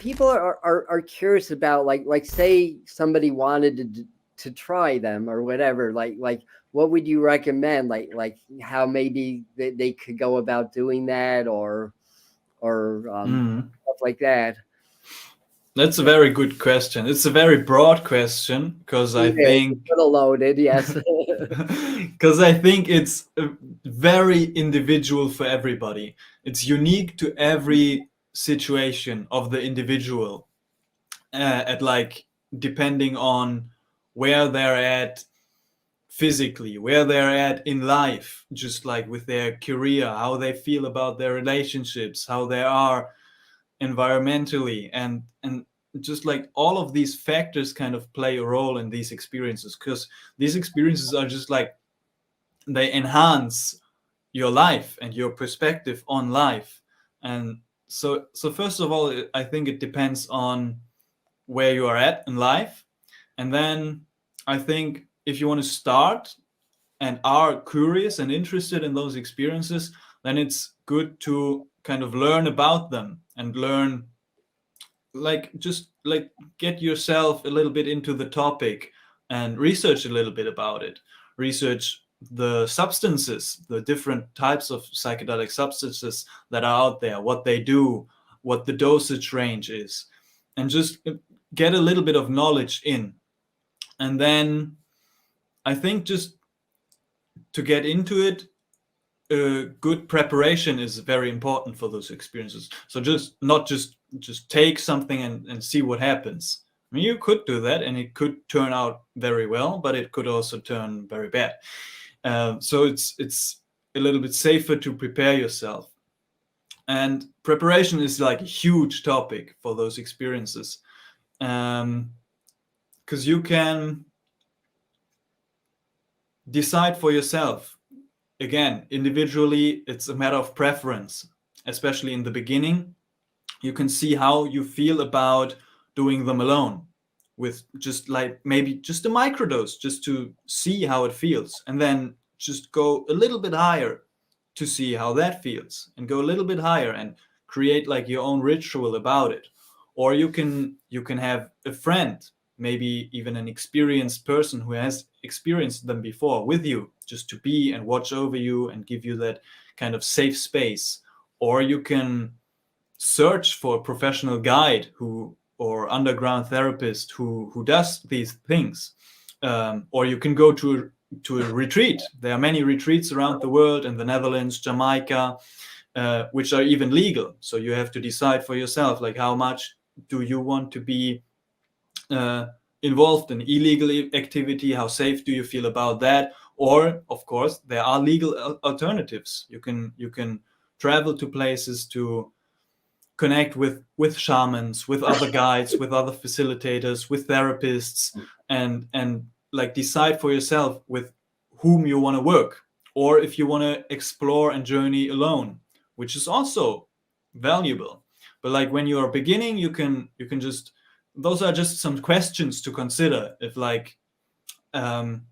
people are curious about like say somebody wanted to try them or whatever. Like what would you recommend? Like how maybe they could go about doing that or Mm. stuff like that. That's a very good question. It's a very broad question because I Yeah, it's a think little loaded. Yes. because I think it's very individual for everybody. It's unique to every situation of the individual, at like depending on where they're at physically, where they're at in life, just like with their career, how they feel about their relationships, how they are environmentally, and just like all of these factors kind of play a role in these experiences, because these experiences are just like they enhance your life and your perspective on life. And so first of all, I think it depends on where you are at in life. And then I think if you want to start and are curious and interested in those experiences, then it's good to kind of learn about them and learn, like just like get yourself a little bit into the topic and research a little bit about it. Research the substances, the different types of psychedelic substances that are out there, what they do, what the dosage range is, and just get a little bit of knowledge in. And then I think just to get into it, good preparation is very important for those experiences. So just not just take something and see what happens. I mean, you could do that and it could turn out very well, but it could also turn very bad. So it's a little bit safer to prepare yourself. And preparation is like a huge topic for those experiences, because you can decide for yourself. Again, individually, it's a matter of preference, especially in the beginning. You can see how you feel about doing them alone with just like maybe just a microdose, just to see how it feels, and then just go a little bit higher to see how that feels, and go a little bit higher and create like your own ritual about it. Or you can have a friend, maybe even an experienced person who has experienced them before, with you, just to be and watch over you and give you that kind of safe space. Or you can search for a professional guide who, or underground therapist who does these things. Or you can go to a retreat. There are many retreats around the world, in the Netherlands, Jamaica, which are even legal. So you have to decide for yourself, like how much do you want to be uh, involved in illegal activity? How safe do you feel about that? Or of course, there are legal alternatives. You can travel to places to connect with shamans, with other guides, with other facilitators, with therapists, and like decide for yourself with whom you want to work, or if you want to explore and journey alone, which is also valuable. But like when you are beginning, you can just, those are just some questions to consider, if like um,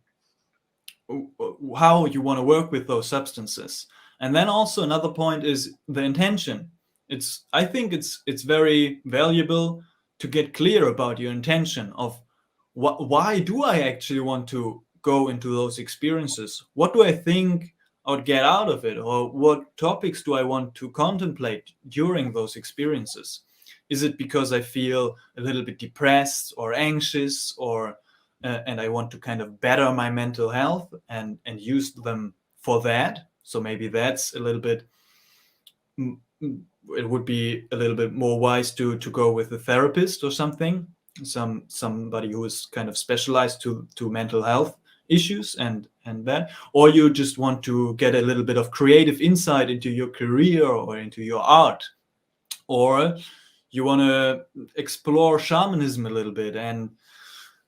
how you want to work with those substances. And then also another point is the intention. I think it's very valuable to get clear about your intention of why do I actually want to go into those experiences? What do I think I would get out of it? Or what topics do I want to contemplate during those experiences? Is it because I feel a little bit depressed or anxious, or and I want to kind of better my mental health and use them for that? So maybe that's a little bit, it would be a little bit more wise to go with a therapist or something, somebody who is kind of specialized to mental health issues and that. Or you just want to get a little bit of creative insight into your career or into your art, or you want to explore shamanism a little bit, and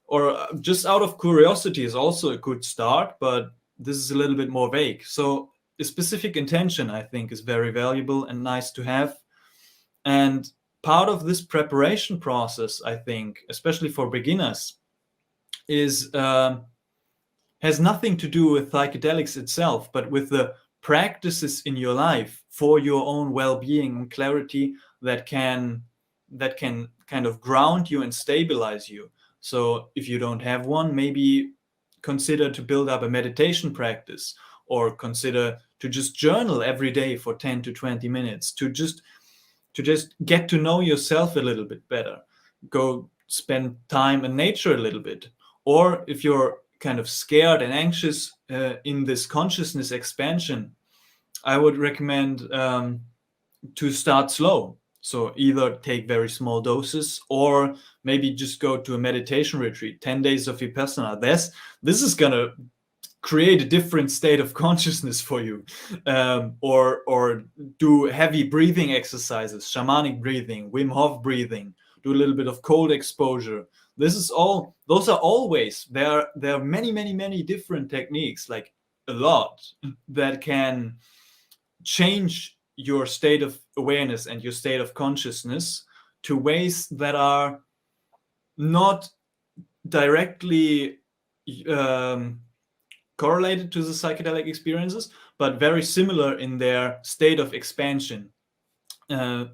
or just out of curiosity is also a good start, but this is a little bit more vague. So a specific intention, I think, is very valuable and nice to have. And part of this preparation process, I think, especially for beginners, is has nothing to do with psychedelics itself, but with the practices in your life for your own well-being and clarity that can that can kind of ground you and stabilize you. So if you don't have one, maybe consider to build up a meditation practice, or consider to just journal every day for 10 to 20 minutes to just get to know yourself a little bit better. Go spend time in nature a little bit. Or if you're kind of scared and anxious in this consciousness expansion, I would recommend to start slow. So either take very small doses, or maybe just go to a meditation retreat, 10 days of Vipassana. This is going to create a different state of consciousness for you. Or do heavy breathing exercises, shamanic breathing, Wim Hof breathing, do a little bit of cold exposure. Those are all ways. There are many different techniques, like a lot, that can change your state of awareness and your state of consciousness to ways that are not directly correlated to the psychedelic experiences, but very similar in their state of expansion.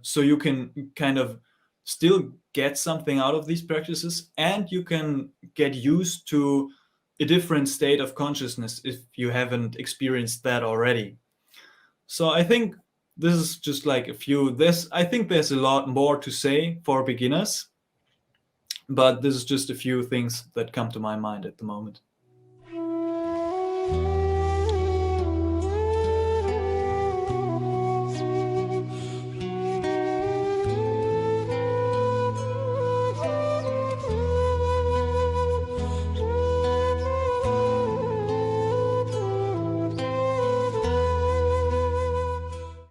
So you can kind of still get something out of these practices, and you can get used to a different state of consciousness if you haven't experienced that already. So I think this is just like a few. I think there's a lot more to say for beginners, but this is just a few things that come to my mind at the moment.